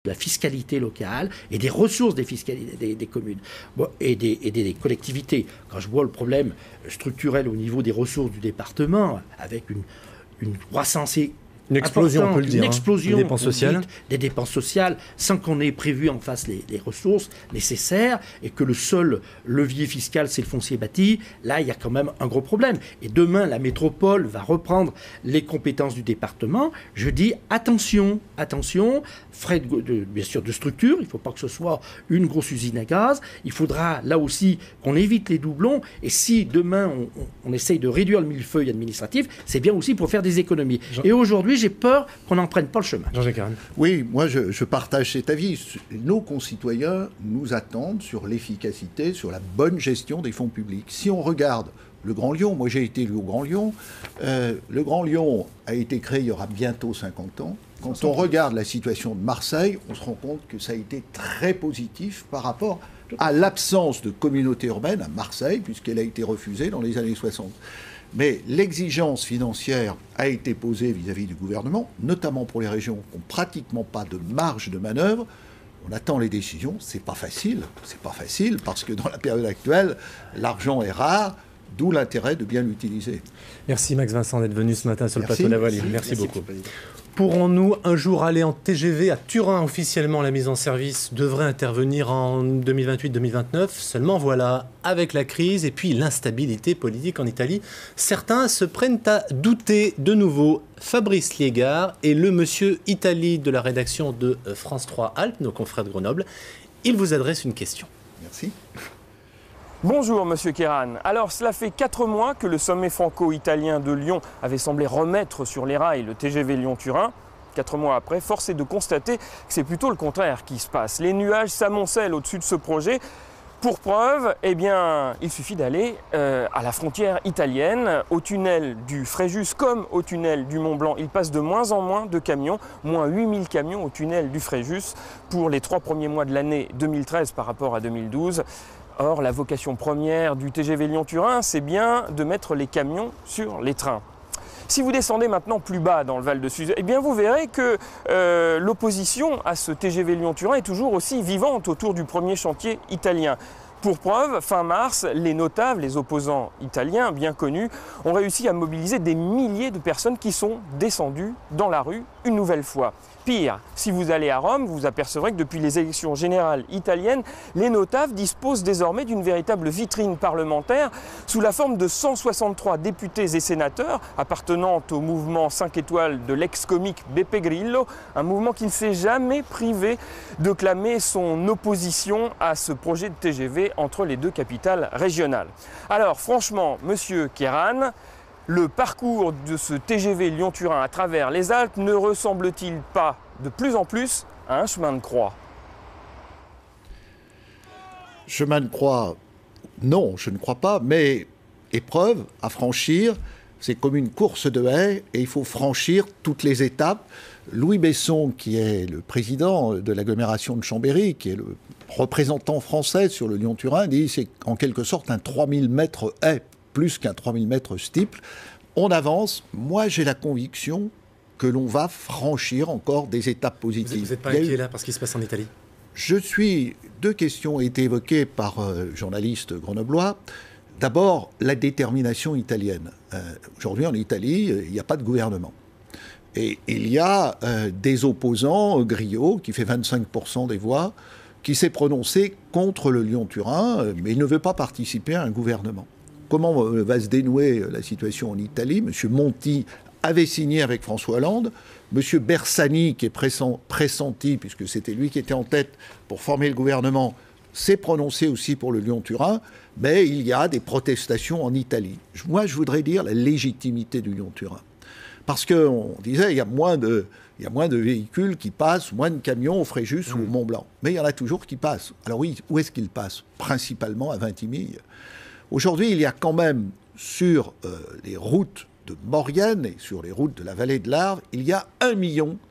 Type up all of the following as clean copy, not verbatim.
de la fiscalité locale et des ressources des communes et des collectivités. Quand je vois le problème structurel au niveau des ressources du département, avec une croissance une explosion, on peut le dire, une explosion des dépenses sociales. Des dépenses sociales, sans qu'on ait prévu en face les ressources nécessaires, et que le seul levier fiscal, c'est le foncier bâti, là, il y a quand même un gros problème. Et demain, la métropole va reprendre les compétences du département. Je dis attention, frais bien sûr de structure, il ne faut pas que ce soit une grosse usine à gaz. Il faudra, là aussi, qu'on évite les doublons. Et si demain, on essaye de réduire le millefeuille administratif, c'est bien aussi pour faire des économies. Et aujourd'hui, j'ai peur qu'on n'en prenne pas le chemin. Jean-Jacques Herrmann. Oui, moi je partage cet avis. Nos concitoyens nous attendent sur l'efficacité, sur la bonne gestion des fonds publics. Si on regarde le Grand Lyon, moi j'ai été élu au Grand Lyon, le Grand Lyon a été créé il y aura bientôt 50 ans. Quand on regarde la situation de Marseille, on se rend compte que ça a été très positif par rapport à l'absence de communauté urbaine à Marseille, puisqu'elle a été refusée dans les années 60. Mais l'exigence financière a été posée vis-à-vis du gouvernement, notamment pour les régions qui n'ont pratiquement pas de marge de manœuvre. On attend les décisions, c'est pas facile parce que dans la période actuelle, l'argent est rare, d'où l'intérêt de bien l'utiliser. Merci Max Vincent d'être venu ce matin sur le plateau de La Voix Libre. Merci beaucoup. Président. Pourrons-nous un jour aller en TGV à Turin officiellement? La mise en service devrait intervenir en 2028-2029. Seulement voilà, avec la crise et puis l'instabilité politique en Italie, certains se prennent à douter de nouveau. Fabrice Liégard est le monsieur Italie de la rédaction de France 3 Alpes, nos confrères de Grenoble. Il vous adresse une question. Merci. Bonjour Monsieur Kéran. Alors cela fait 4 mois que le sommet franco-italien de Lyon avait semblé remettre sur les rails le TGV Lyon-Turin. 4 mois après, force est de constater que c'est plutôt le contraire qui se passe. Les nuages s'amoncellent au-dessus de ce projet. Pour preuve, eh bien, il suffit d'aller à la frontière italienne, au tunnel du Fréjus comme au tunnel du Mont-Blanc. Il passe de moins en moins de camions, moins 8000 camions au tunnel du Fréjus pour les 3 premiers mois de l'année 2013 par rapport à 2012. Or, la vocation première du TGV Lyon-Turin, c'est bien de mettre les camions sur les trains. Si vous descendez maintenant plus bas dans le Val de Suzette, eh bien vous verrez que l'opposition à ce TGV Lyon-Turin est toujours aussi vivante autour du premier chantier italien. Pour preuve, fin mars, les notables, les opposants italiens bien connus, ont réussi à mobiliser des milliers de personnes qui sont descendues dans la rue une nouvelle fois. Pire, si vous allez à Rome, vous apercevrez que depuis les élections générales italiennes, les notables disposent désormais d'une véritable vitrine parlementaire sous la forme de 163 députés et sénateurs appartenant au mouvement 5 étoiles de l'ex-comique Beppe Grillo, un mouvement qui ne s'est jamais privé de clamer son opposition à ce projet de TGV entre les deux capitales régionales. Alors franchement, Monsieur Kéran, le parcours de ce TGV Lyon-Turin à travers les Alpes ne ressemble-t-il pas de plus en plus à un chemin de croix? Chemin de croix, non, je ne crois pas, mais épreuve à franchir, c'est comme une course de haies et il faut franchir toutes les étapes. Louis Besson, qui est le président de l'agglomération de Chambéry, qui est le représentant français sur le Lyon-Turin, dit que c'est en quelque sorte un 3000 mètres haies, plus qu'un 3000 mètres steeple. On avance. Moi, j'ai la conviction que l'on va franchir encore des étapes positives. Vous n'êtes pas inquiet là par ce qui se passe en Italie? Deux questions ont été évoquées par journalistes grenoblois. D'abord, la détermination italienne. Aujourd'hui, en Italie, il n'y a pas de gouvernement. Et il y a des opposants, Grillo, qui fait 25% des voix, qui s'est prononcé contre le Lyon-Turin, mais il ne veut pas participer à un gouvernement. Comment va se dénouer la situation en Italie? M. Monti avait signé avec François Hollande. M. Bersani, qui est pressenti, puisque c'était lui qui était en tête pour former le gouvernement, s'est prononcé aussi pour le Lyon-Turin. Mais il y a des protestations en Italie. Moi, je voudrais dire la légitimité du Lyon-Turin. Parce qu'on disait il y a moins de véhicules qui passent, moins de camions au Fréjus ou au Mont-Blanc. Mais il y en a toujours qui passent. Alors oui, où est-ce qu'ils passent? Principalement à Vintimille. Aujourd'hui, il y a quand même sur les routes de Maurienne et sur les routes de la vallée de l'Arve, il y a 1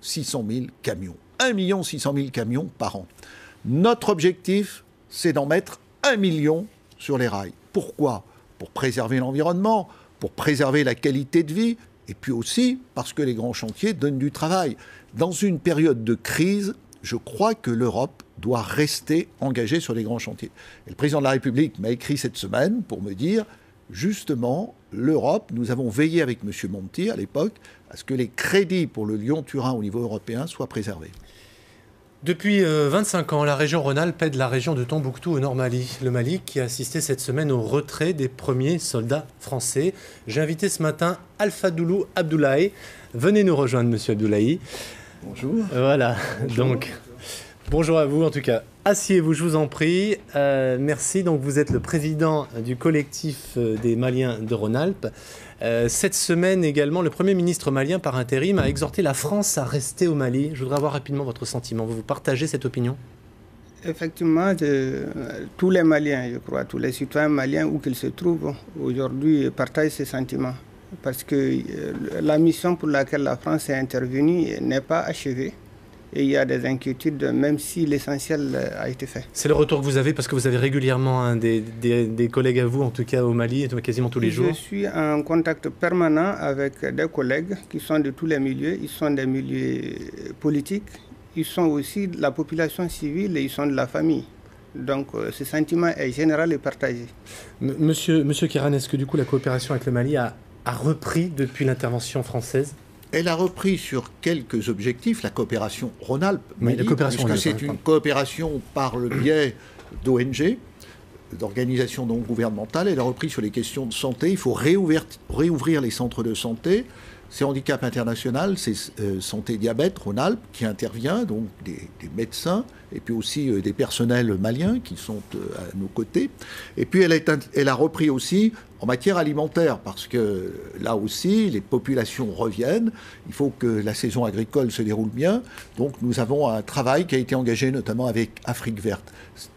600 000 camions. 1 600 000 camions par an. Notre objectif, c'est d'en mettre 1 million sur les rails. Pourquoi? Pour préserver l'environnement, pour préserver la qualité de vie, et puis aussi parce que les grands chantiers donnent du travail. Dans une période de crise, je crois que l'Europe doit rester engagée sur les grands chantiers. Et le président de la République m'a écrit cette semaine pour me dire, justement, l'Europe, nous avons veillé avec M. Monti à l'époque à ce que les crédits pour le Lyon-Turin au niveau européen soient préservés. Depuis 25 ans, la région Rhône-Alpes aide la région de Tombouctou au Nord Mali. Le Mali qui a assisté cette semaine au retrait des premiers soldats français. J'ai invité ce matin Alpha Doulou Abdoulaye. Venez nous rejoindre, monsieur Abdoulaye. Bonjour. Voilà, bonjour. Donc, bonjour à vous en tout cas. Asseyez-vous, je vous en prie. Merci. Donc, vous êtes le président du collectif des Maliens de Rhône-Alpes. Cette semaine également, le Premier ministre malien par intérim a exhorté la France à rester au Mali. Je voudrais avoir rapidement votre sentiment. Vous partagez cette opinion ? Effectivement, tous les Maliens, je crois, tous les citoyens maliens où qu'ils se trouvent aujourd'hui partagent ces sentiments. Parce que la mission pour laquelle la France est intervenue n'est pas achevée. Et il y a des inquiétudes, même si l'essentiel a été fait. C'est le retour que vous avez, parce que vous avez régulièrement des collègues à vous, en tout cas au Mali, quasiment tous les jours. Je suis en contact permanent avec des collègues qui sont de tous les milieux. Ils sont des milieux politiques, ils sont aussi de la population civile et ils sont de la famille. Donc ce sentiment est général et partagé. Monsieur Kéran, est-ce que du coup la coopération avec le Mali a repris depuis l'intervention française ? Elle a repris sur quelques objectifs, la coopération Rhône-Alpes, oui, puisque c'est une coopération par le biais d'ONG, d'organisations non gouvernementales. Elle a repris sur les questions de santé. Il faut réouvrir les centres de santé. C'est Handicap International, c'est Santé Diabète Rhône-Alpes qui intervient, donc des médecins, et puis aussi des personnels maliens qui sont à nos côtés. Et puis elle a repris aussi en matière alimentaire, parce que là aussi, les populations reviennent. Il faut que la saison agricole se déroule bien. Donc nous avons un travail qui a été engagé notamment avec Afrique Verte.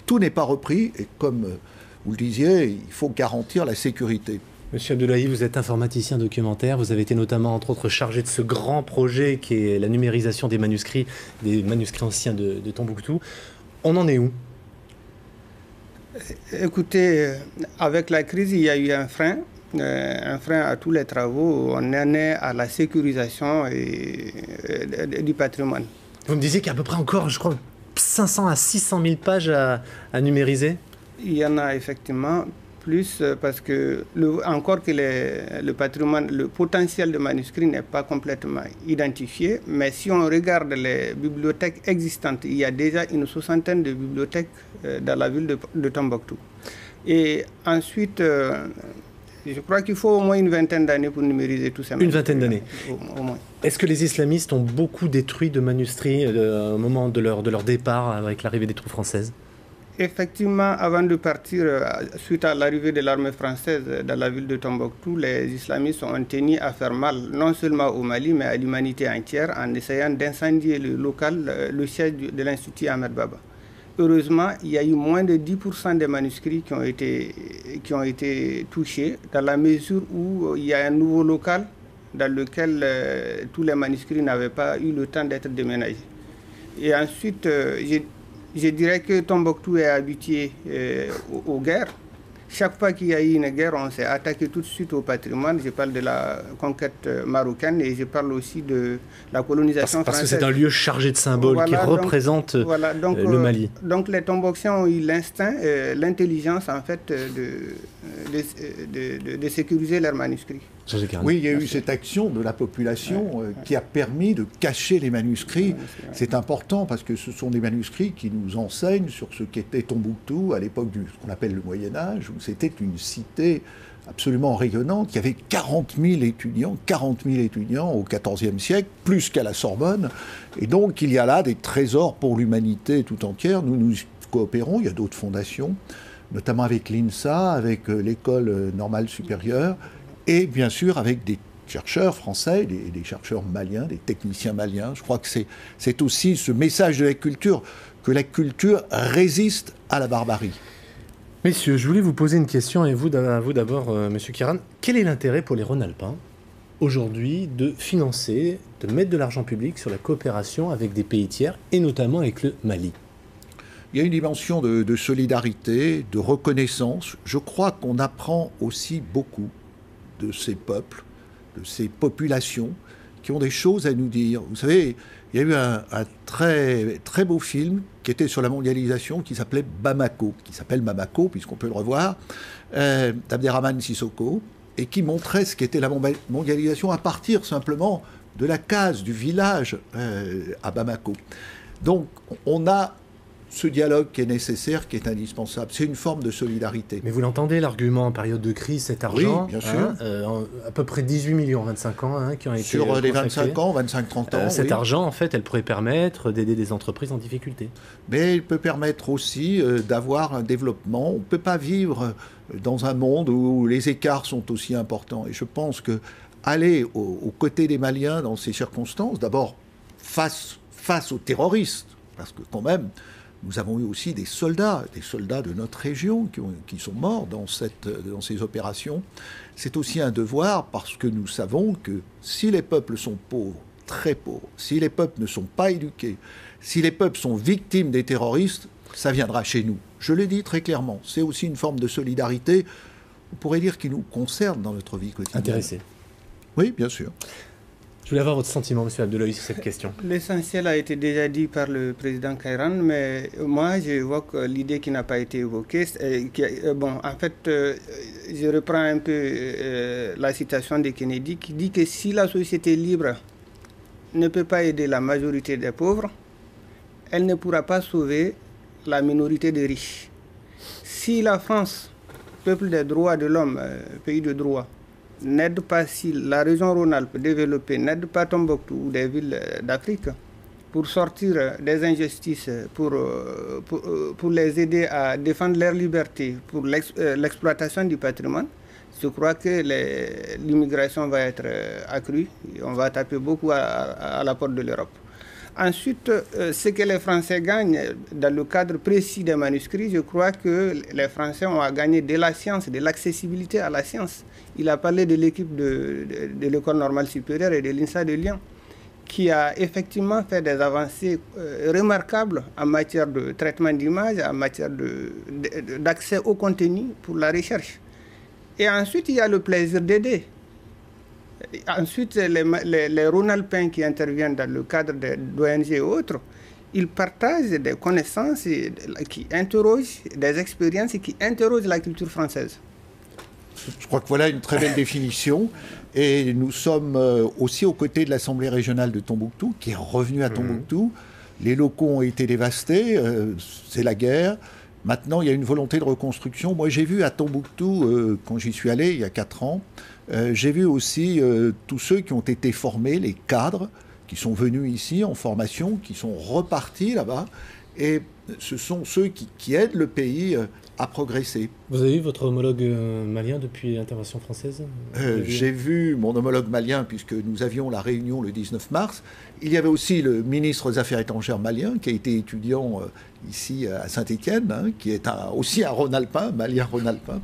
Tout n'est pas repris, et comme vous le disiez, il faut garantir la sécurité. Monsieur Abdoulaye, vous êtes informaticien documentaire. Vous avez été notamment, entre autres, chargé de ce grand projet qui est la numérisation des manuscrits anciens de Tombouctou. On en est où ? Écoutez, avec la crise, il y a eu un frein à tous les travaux. On en est à la sécurisation du patrimoine. Vous me disiez qu'il y a à peu près encore, je crois, 500 à 600 000 pages à numériser ? Il y en a effectivement plus parce que encore que le patrimoine, le potentiel de manuscrits n'est pas complètement identifié, mais si on regarde les bibliothèques existantes, il y a déjà une 60aine de bibliothèques dans la ville de Tombouctou. Et ensuite, je crois qu'il faut au moins une vingtaine d'années pour numériser tout ça. Une vingtaine d'années. Au moins. Est-ce que les islamistes ont beaucoup détruit de manuscrits au moment de leur départ avec l'arrivée des troupes françaises ? Effectivement, avant de partir, suite à l'arrivée de l'armée française dans la ville de Tombouctou, les islamistes ont tenu à faire mal, non seulement au Mali, mais à l'humanité entière, en essayant d'incendier le siège de l'Institut Ahmed Baba. Heureusement, il y a eu moins de 10% des manuscrits qui ont été touchés, dans la mesure où il y a un nouveau local dans lequel tous les manuscrits n'avaient pas eu le temps d'être déménagés. Et ensuite, je dirais que Tombouctou est habitué aux guerres. Chaque fois qu'il y a eu une guerre, on s'est attaqué tout de suite au patrimoine. Je parle de la conquête marocaine et je parle aussi de la colonisation française. Parce que c'est un lieu chargé de symboles qui représente le Mali. Donc les Tombouctiens ont eu l'instinct, l'intelligence en fait de sécuriser leurs manuscrits. Oui, il y a eu cette action de la population qui a permis de cacher les manuscrits. C'est important parce que ce sont des manuscrits qui nous enseignent sur ce qu'était Tombouctou à l'époque de ce qu'on appelle le Moyen-Âge, où c'était une cité absolument rayonnante. Il y avait 40 000 étudiants au XIVe siècle, plus qu'à la Sorbonne. Et donc, il y a là des trésors pour l'humanité tout entière. Nous coopérons, il y a d'autres fondations, notamment avec l'INSA, avec l'École normale supérieure, et bien sûr avec des chercheurs français, des chercheurs maliens, des techniciens maliens. Je crois que c'est aussi ce message de la culture, que la culture résiste à la barbarie. Messieurs, je voulais vous poser une question, et vous d'abord, Monsieur Kéran. Quel est l'intérêt pour les Rhône-Alpins, aujourd'hui, de financer, de mettre de l'argent public sur la coopération avec des pays tiers, et notamment avec le Mali ? Il y a une dimension de solidarité, de reconnaissance. Je crois qu'on apprend aussi beaucoup de ces peuples, de ces populations qui ont des choses à nous dire. Vous savez, il y a eu un très, très beau film qui était sur la mondialisation qui s'appelait Bamako, qui s'appelle Bamako, puisqu'on peut le revoir, d'Abderrahmane Sissoko, et qui montrait ce qu'était la mondialisation à partir simplement de la case, du village à Bamako. Donc, on a ce dialogue qui est nécessaire, qui est indispensable. C'est une forme de solidarité. Mais vous l'entendez, l'argument en période de crise, cet argent, oui, bien sûr. À peu près 18 millions en 25 ans qui ont été sur les 25 ans, 25-30 ans. Cet argent, en fait, elle pourrait permettre d'aider des entreprises en difficulté. Mais il peut permettre aussi d'avoir un développement. On ne peut pas vivre dans un monde où les écarts sont aussi importants. Et je pense que aller aux côtés des Maliens dans ces circonstances, d'abord face aux terroristes, parce que quand même, nous avons eu aussi des soldats de notre région qui sont morts dans ces opérations. C'est aussi un devoir parce que nous savons que si les peuples sont pauvres, très pauvres, si les peuples ne sont pas éduqués, si les peuples sont victimes des terroristes, ça viendra chez nous. Je le dis très clairement. C'est aussi une forme de solidarité, on pourrait dire, qui nous concerne dans notre vie quotidienne. Intéressé. Oui, bien sûr. Je voulais avoir votre sentiment, M. Abdoulaye, sur cette question. L'essentiel a été déjà dit par le président Kairan, mais moi, j'évoque l'idée qui n'a pas été évoquée. En fait, je reprends un peu la citation de Kennedy qui dit que si la société libre ne peut pas aider la majorité des pauvres, elle ne pourra pas sauver la minorité des riches. Si la France, peuple des droits de l'homme, pays de droit, n'aide pas, si la région Rhône-Alpes développée n'aide pas Tombouctou ou des villes d'Afrique pour sortir des injustices, pour les aider à défendre leur liberté, pour l'exploitation du patrimoine, je crois que l'immigration va être accrue. On va taper beaucoup à la porte de l'Europe. Ensuite, ce que les Français gagnent dans le cadre précis des manuscrits, je crois que les Français ont à gagner de la science, de l'accessibilité à la science. Il a parlé de l'équipe de l'École normale supérieure et de l'INSA de Lyon, qui a effectivement fait des avancées remarquables en matière de traitement d'images, en matière d'accès au contenu pour la recherche. Et ensuite, il y a le plaisir d'aider. Ensuite, les Rhône-Alpins qui interviennent dans le cadre d'ONG et autres, ils partagent des connaissances qui interrogent, des expériences qui interrogent la culture française. Je crois que voilà une très belle définition. Et nous sommes aussi aux côtés de l'Assemblée régionale de Tombouctou, qui est revenue à Tombouctou. Les locaux ont été dévastés, c'est la guerre. Maintenant, il y a une volonté de reconstruction. Moi, j'ai vu à Tombouctou, quand j'y suis allé il y a 4 ans, j'ai vu aussi tous ceux qui ont été formés, les cadres, qui sont venus ici en formation, qui sont repartis là-bas. Et ce sont ceux qui aident le pays à progresser. Vous avez vu votre homologue malien depuis l'intervention française ? J'ai vu mon homologue malien, puisque nous avions la réunion le 19 mars. Il y avait aussi le ministre des Affaires étrangères malien, qui a été étudiant ici à Saint-Étienne, qui est aussi un Rhône-Alpin, malien Rhône-Alpin.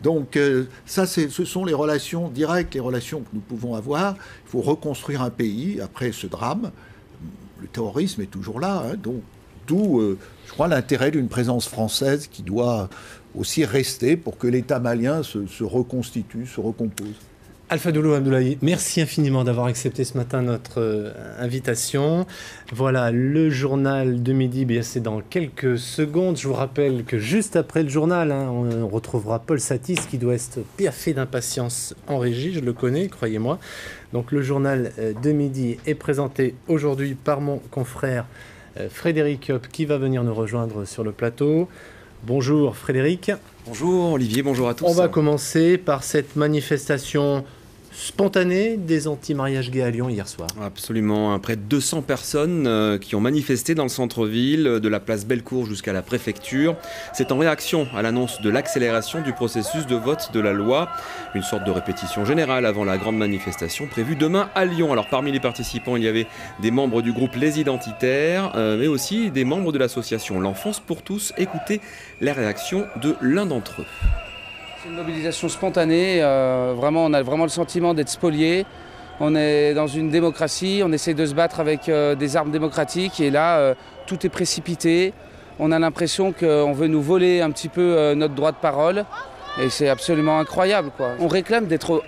Donc ça, ce sont les relations directes, les relations que nous pouvons avoir. Il faut reconstruire un pays après ce drame. Le terrorisme est toujours là, donc d'où, je crois, l'intérêt d'une présence française qui doit aussi rester pour que l'État malien se reconstitue, se recompose. Alpha Doulou Abdoulaye, merci infiniment d'avoir accepté ce matin notre invitation. Voilà, le journal de midi, c'est dans quelques secondes. Je vous rappelle que juste après le journal, on retrouvera Paul Satis qui doit être piaffé d'impatience en régie, je le connais, croyez-moi. Donc le journal de midi est présenté aujourd'hui par mon confrère Frédéric Hopp qui va venir nous rejoindre sur le plateau. Bonjour Frédéric. Bonjour Olivier, bonjour à tous. On va commencer par cette manifestation spontanée des anti-mariages gays à Lyon hier soir. Absolument, près de 200 personnes qui ont manifesté dans le centre-ville, de la place Bellecour jusqu'à la préfecture. C'est en réaction à l'annonce de l'accélération du processus de vote de la loi. Une sorte de répétition générale avant la grande manifestation prévue demain à Lyon. Alors parmi les participants, il y avait des membres du groupe Les Identitaires, mais aussi des membres de l'association L'Enfance pour tous. Écoutez les réactions de l'un d'entre eux. C'est une mobilisation spontanée, vraiment, on a vraiment le sentiment d'être spoliés. On est dans une démocratie, on essaie de se battre avec des armes démocratiques et là, tout est précipité. On a l'impression qu'on veut nous voler un petit peu notre droit de parole et c'est absolument incroyable, quoi. On réclame d'être